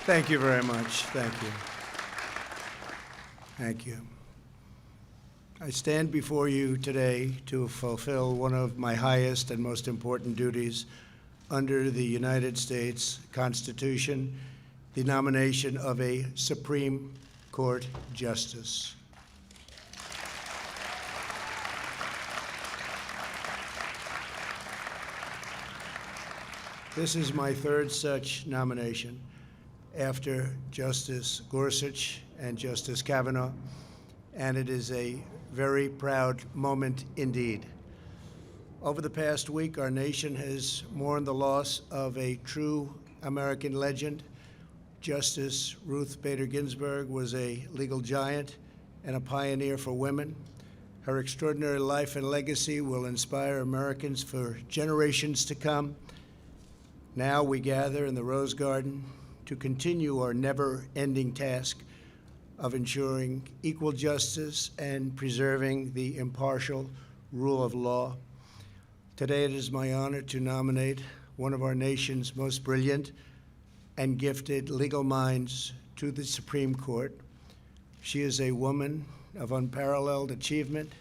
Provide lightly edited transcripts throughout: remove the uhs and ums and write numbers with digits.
Thank you very much. Thank you. Thank you. I stand before you today to fulfill one of my highest and most important duties under the United States Constitution, the nomination of a Supreme Court Justice. This is my third such nomination after Justice Gorsuch and Justice Kavanaugh, and it is a very proud moment indeed. Over the past week, our nation has mourned the loss of a true American legend. Justice Ruth Bader Ginsburg was a legal giant and a pioneer for women. Her extraordinary life and legacy will inspire Americans for generations to come. Now we gather in the Rose Garden to continue our never-ending task of ensuring equal justice and preserving the impartial rule of law. Today it is my honor to nominate one of our nation's most brilliant and gifted legal minds to the Supreme Court. She is a woman of unparalleled achievement,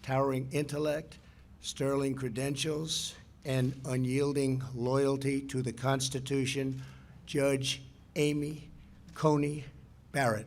towering intellect, sterling credentials, and unyielding loyalty to the Constitution, Judge Amy Coney Barrett.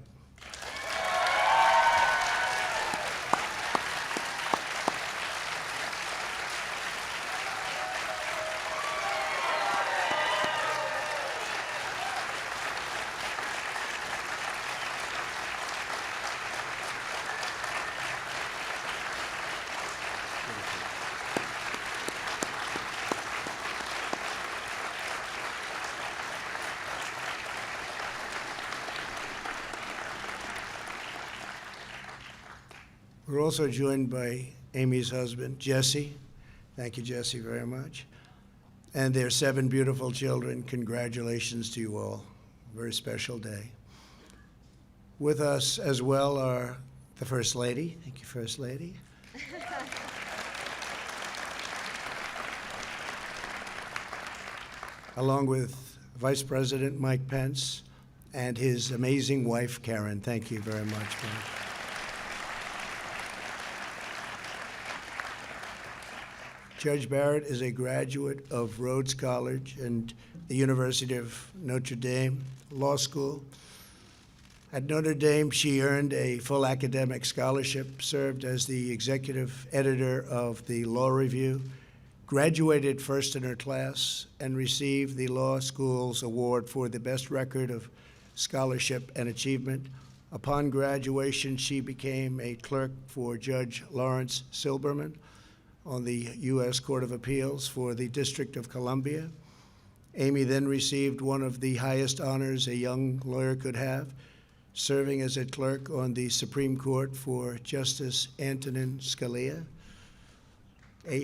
We're also joined by Amy's husband, Jesse. Thank you, Jesse, very much. And their 7 beautiful children. Congratulations to you all. Very special day. With us as well are the First Lady. Thank you, First Lady. Along with Vice President Mike Pence and his amazing wife, Karen. Thank you very much, Mike. Judge Barrett is a graduate of Rhodes College and the University of Notre Dame Law School. At Notre Dame, she earned a full academic scholarship, served as the executive editor of the Law Review, graduated first in her class, and received the law school's award for the best record of scholarship and achievement. Upon graduation, she became a clerk for Judge Lawrence Silberman on the U.S. Court of Appeals for the District of Columbia. Amy then received one of the highest honors a young lawyer could have, serving as a clerk on the Supreme Court for Justice Antonin Scalia. A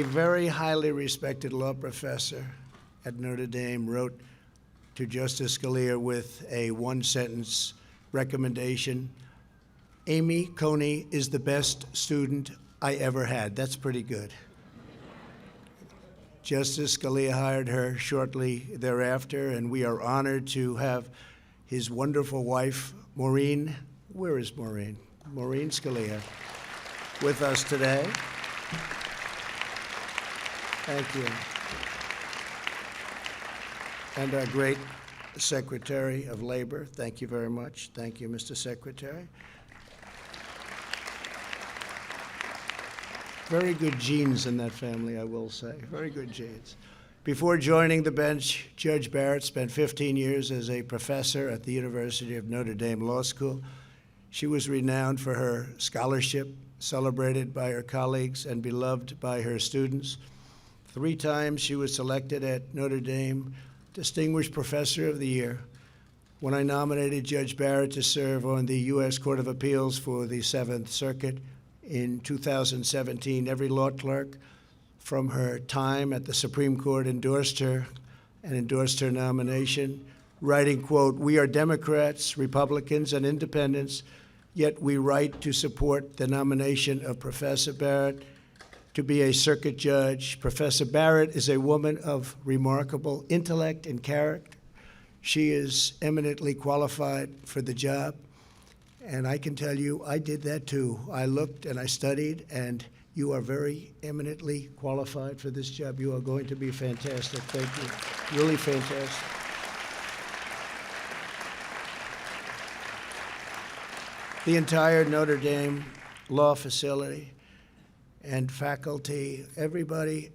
very highly respected law professor at Notre Dame wrote to Justice Scalia with a one-sentence recommendation: Amy Coney is the best student I ever had. That's pretty good. Justice Scalia hired her shortly thereafter, and we are honored to have his wonderful wife, Maureen. Where is Maureen? Maureen Scalia with us today. Thank you. And our great Secretary of Labor. Thank you very much. Thank you, Mr. Secretary. Very good genes in that family, I will say. Very good genes. Before joining the bench, Judge Barrett spent 15 years as a professor at the University of Notre Dame Law School. She was renowned for her scholarship, celebrated by her colleagues and beloved by her students. 3 times she was selected at Notre Dame Distinguished Professor of the Year. When I nominated Judge Barrett to serve on the U.S. Court of Appeals for the 7th Circuit in 2017, every law clerk from her time at the Supreme Court endorsed her nomination, writing, quote, "We are Democrats, Republicans, and independents, yet we write to support the nomination of Professor Barrett to be a circuit judge. Professor Barrett is a woman of remarkable intellect and character. She is eminently qualified for the job, and I can tell you I did that too. I looked and I studied, and you are very eminently qualified for this job. You are going to be fantastic. Thank you. Really fantastic. The entire Notre Dame law facility and faculty, everybody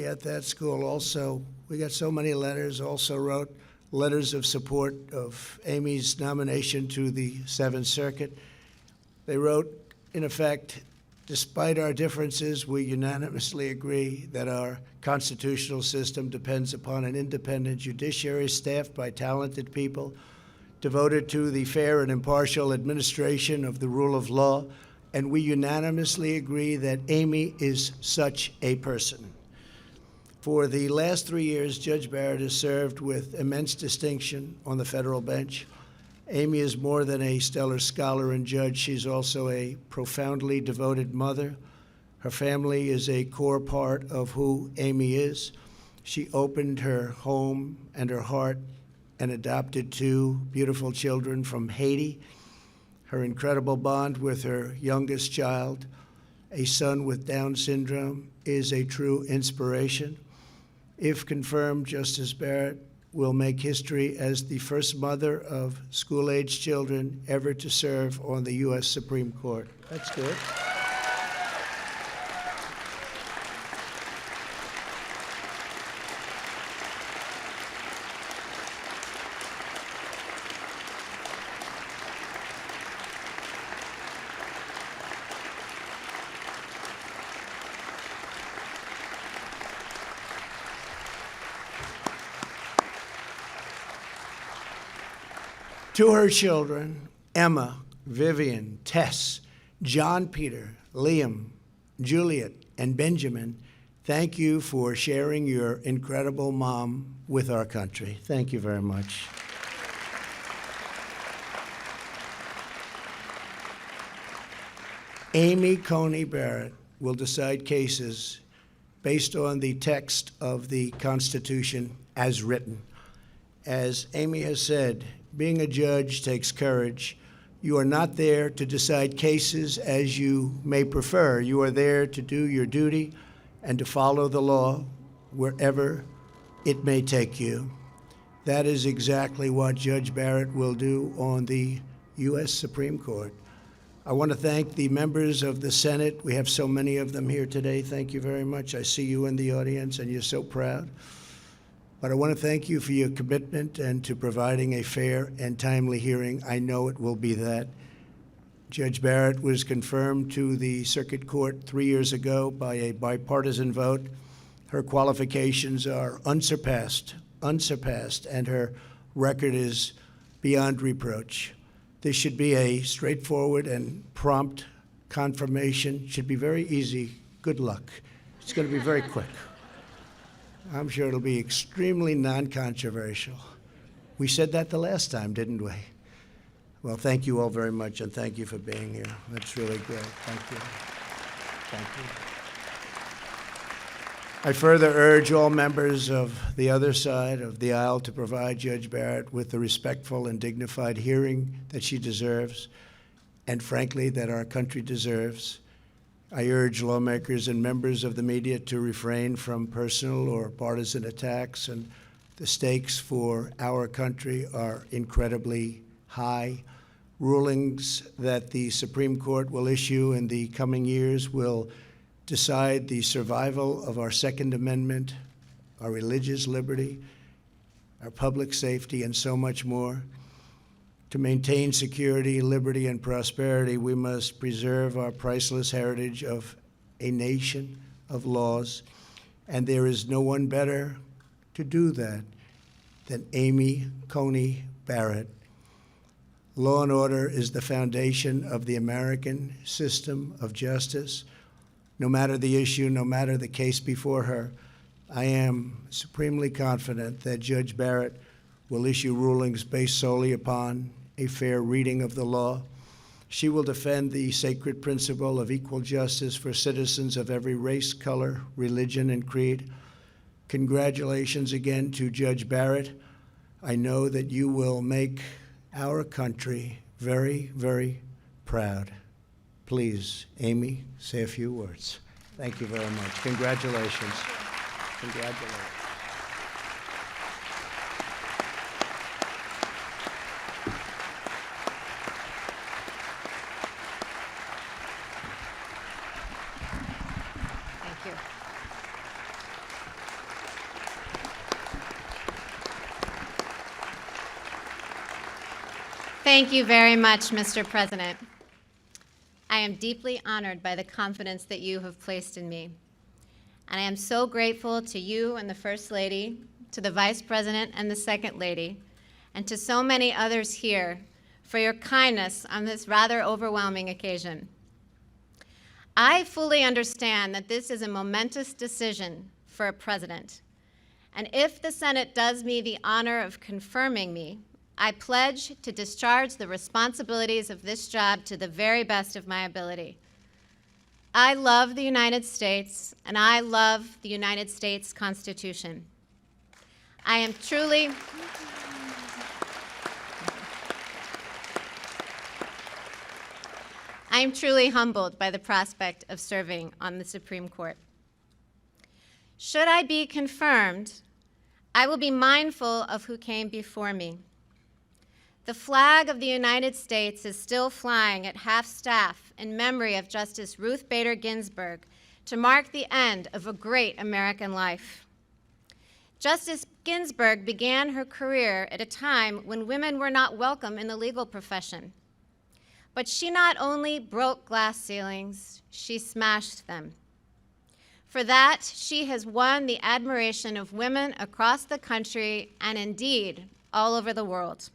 at that school also, we got so many letters, also wrote letters of support of Amy's nomination to the Seventh Circuit. They wrote, in effect, despite our differences, we unanimously agree that our constitutional system depends upon an independent judiciary staffed by talented people, devoted to the fair and impartial administration of the rule of law, and we unanimously agree that Amy is such a person. For the last 3 years, Judge Barrett has served with immense distinction on the federal bench. Amy is more than a stellar scholar and judge. She's also a profoundly devoted mother. Her family is a core part of who Amy is. She opened her home and her heart and adopted 2 beautiful children from Haiti. Her incredible bond with her youngest child, a son with Down syndrome, is a true inspiration. If confirmed, Justice Barrett will make history as the first mother of school-age children ever to serve on the U.S. Supreme Court. That's good. To her children, Emma, Vivian, Tess, John Peter, Liam, Juliet, and Benjamin, thank you for sharing your incredible mom with our country. Thank you very much. Amy Coney Barrett will decide cases based on the text of the Constitution as written. As Amy has said, being a judge takes courage. You are not there to decide cases as you may prefer. You are there to do your duty and to follow the law wherever it may take you. That is exactly what Judge Barrett will do on the U.S. Supreme Court. I want to thank the members of the Senate. We have so many of them here today. Thank you very much. I see you in the audience, and you're so proud. But I want to thank you for your commitment and to providing a fair and timely hearing. I know it will be that. Judge Barrett was confirmed to the Circuit Court 3 years ago by a bipartisan vote. Her qualifications are unsurpassed, and her record is beyond reproach. This should be a straightforward and prompt confirmation. It should be very easy. Good luck. It's going to be very quick. I'm sure it'll be extremely non-controversial. We said that the last time, didn't we? Well, thank you all very much, and thank you for being here. That's really great. Thank you. Thank you. I further urge all members of the other side of the aisle to provide Judge Barrett with the respectful and dignified hearing that she deserves, and frankly, that our country deserves. I urge lawmakers and members of the media to refrain from personal or partisan attacks, and the stakes for our country are incredibly high. Rulings that the Supreme Court will issue in the coming years will decide the survival of our Second Amendment, our religious liberty, our public safety, and so much more. To maintain security, liberty, and prosperity, we must preserve our priceless heritage of a nation of laws, and there is no one better to do that than Amy Coney Barrett. Law and order is the foundation of the American system of justice. No matter the issue, no matter the case before her, I am supremely confident that Judge Barrett will issue rulings based solely upon a fair reading of the law. She will defend the sacred principle of equal justice for citizens of every race, color, religion, and creed. Congratulations again to Judge Barrett. I know that you will make our country very, very proud. Please, Amy, say a few words. Thank you very much. Congratulations. Congratulations. Thank you. Thank you very much, Mr. President. I am deeply honored by the confidence that you have placed in me. And I am so grateful to you and the First Lady, to the Vice President and the Second Lady, and to so many others here for your kindness on this rather overwhelming occasion. I fully understand that this is a momentous decision for a president. And if the Senate does me the honor of confirming me, I pledge to discharge the responsibilities of this job to the very best of my ability. I love the United States, and I love the United States Constitution. I am truly humbled by the prospect of serving on the Supreme Court. Should I be confirmed, I will be mindful of who came before me. The flag of the United States is still flying at half-staff in memory of Justice Ruth Bader Ginsburg to mark the end of a great American life. Justice Ginsburg began her career at a time when women were not welcome in the legal profession. But she not only broke glass ceilings, she smashed them. For that, she has won the admiration of women across the country and indeed all over the world.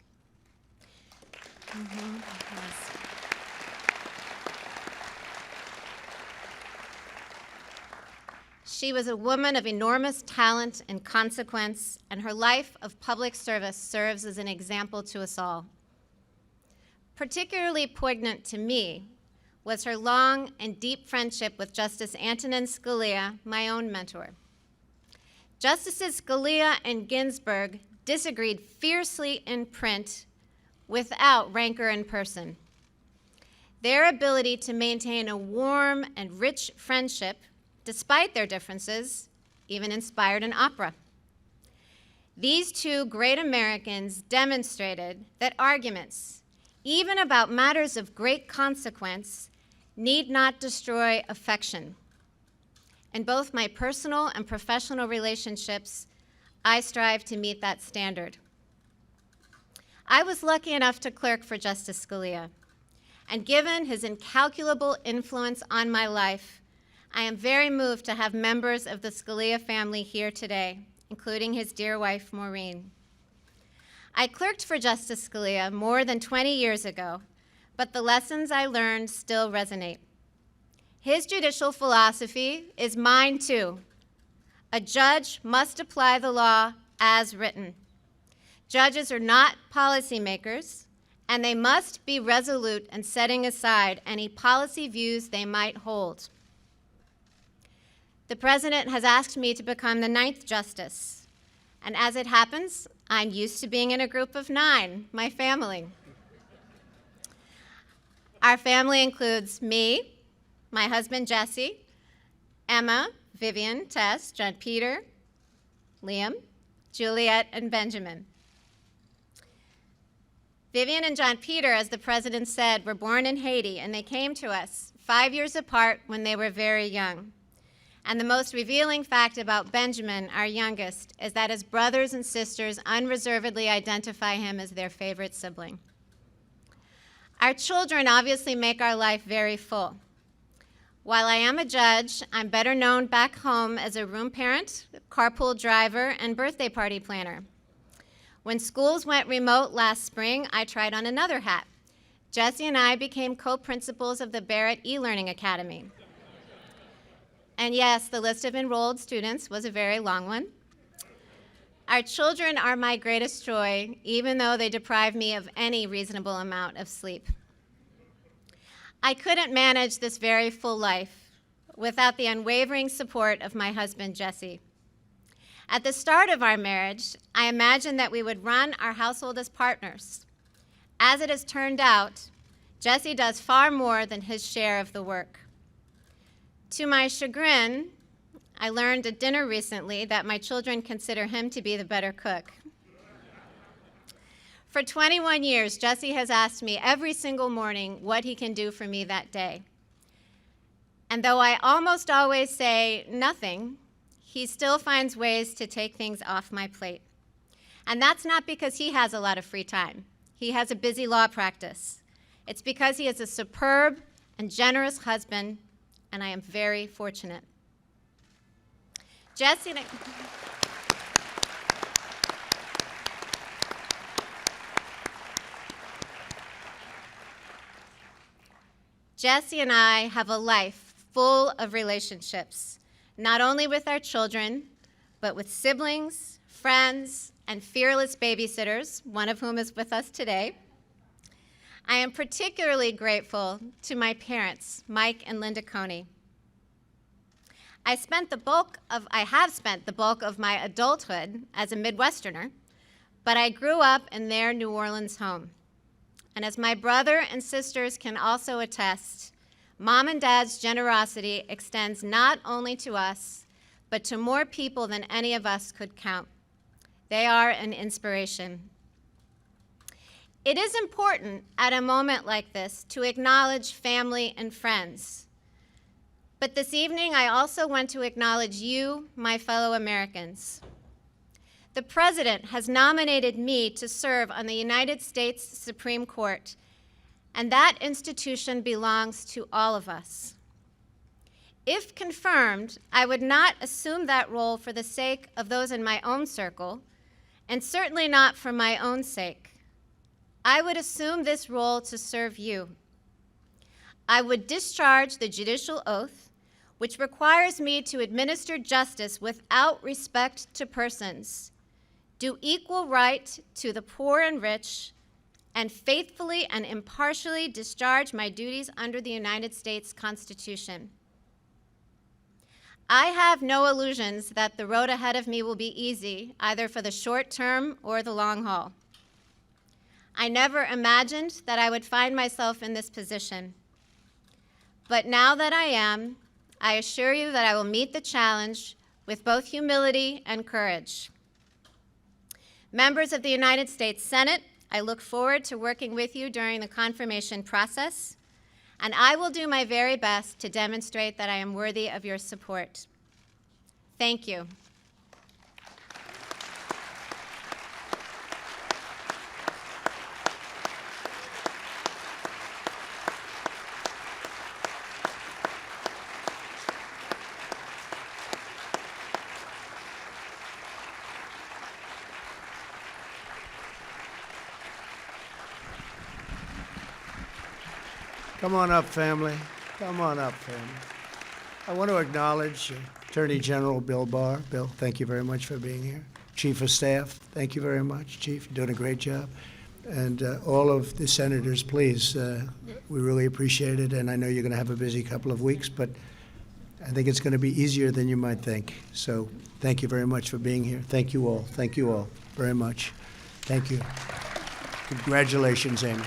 Yes. She was a woman of enormous talent and consequence, and her life of public service serves as an example to us all. Particularly poignant to me was her long and deep friendship with Justice Antonin Scalia, my own mentor. Justices Scalia and Ginsburg disagreed fiercely in print without rancor in person. Their ability to maintain a warm and rich friendship, despite their differences, even inspired an opera. These two great Americans demonstrated that arguments, even about matters of great consequence, need not destroy affection. In both my personal and professional relationships, I strive to meet that standard. I was lucky enough to clerk for Justice Scalia, and given his incalculable influence on my life, I am very moved to have members of the Scalia family here today, including his dear wife, Maureen. I clerked for Justice Scalia more than 20 years ago, but the lessons I learned still resonate. His judicial philosophy is mine too. A judge must apply the law as written. Judges are not policymakers, and they must be resolute in setting aside any policy views they might hold. The President has asked me to become the 9th Justice, and as it happens, I'm used to being in a group of 9, my family. Our family includes me, my husband Jesse, Emma, Vivian, Tess, John Peter, Liam, Juliet, and Benjamin. Vivian and John Peter, as the President said, were born in Haiti, and they came to us 5 years apart when they were very young. And the most revealing fact about Benjamin, our youngest, is that his brothers and sisters unreservedly identify him as their favorite sibling. Our children obviously make our life very full. While I am a judge, I'm better known back home as a room parent, carpool driver, and birthday party planner. When schools went remote last spring, I tried on another hat. Jesse and I became co-principals of the Barrett e-Learning Academy. And yes, the list of enrolled students was a very long one. Our children are my greatest joy, even though they deprive me of any reasonable amount of sleep. I couldn't manage this very full life without the unwavering support of my husband, Jesse. At the start of our marriage, I imagined that we would run our household as partners. As it has turned out, Jesse does far more than his share of the work. To my chagrin, I learned at dinner recently that my children consider him to be the better cook. For 21 years, Jesse has asked me every single morning what he can do for me that day. And though I almost always say nothing, he still finds ways to take things off my plate. And that's not because he has a lot of free time. He has a busy law practice. It's because he is a superb and generous husband, and I am very fortunate. Jesse and I have a life full of relationships, not only with our children, but with siblings, friends, and fearless babysitters, one of whom is with us today. I am particularly grateful to my parents, Mike and Linda Coney. I have spent the bulk of my adulthood as a Midwesterner, but I grew up in their New Orleans home. And as my brother and sisters can also attest, Mom and Dad's generosity extends not only to us, but to more people than any of us could count. They are an inspiration. It is important at a moment like this to acknowledge family and friends. But this evening, I also want to acknowledge you, my fellow Americans. The President has nominated me to serve on the United States Supreme Court, and that institution belongs to all of us. If confirmed, I would not assume that role for the sake of those in my own circle, and certainly not for my own sake. I would assume this role to serve you. I would discharge the judicial oath, which requires me to administer justice without respect to persons, do equal right to the poor and rich, and faithfully and impartially discharge my duties under the United States Constitution. I have no illusions that the road ahead of me will be easy, either for the short term or the long haul. I never imagined that I would find myself in this position. But now that I am, I assure you that I will meet the challenge with both humility and courage. Members of the United States Senate, I look forward to working with you during the confirmation process, and I will do my very best to demonstrate that I am worthy of your support. Thank you. Come on up, family. Come on up, family. I want to acknowledge Attorney General Bill Barr. Bill, thank you very much for being here. Chief of Staff, thank you very much. Chief, you're doing a great job. And all of the senators, please, we really appreciate it. And I know you're going to have a busy couple of weeks, but I think it's going to be easier than you might think. So thank you very much for being here. Thank you all. Thank you all very much. Thank you. Congratulations, Amy.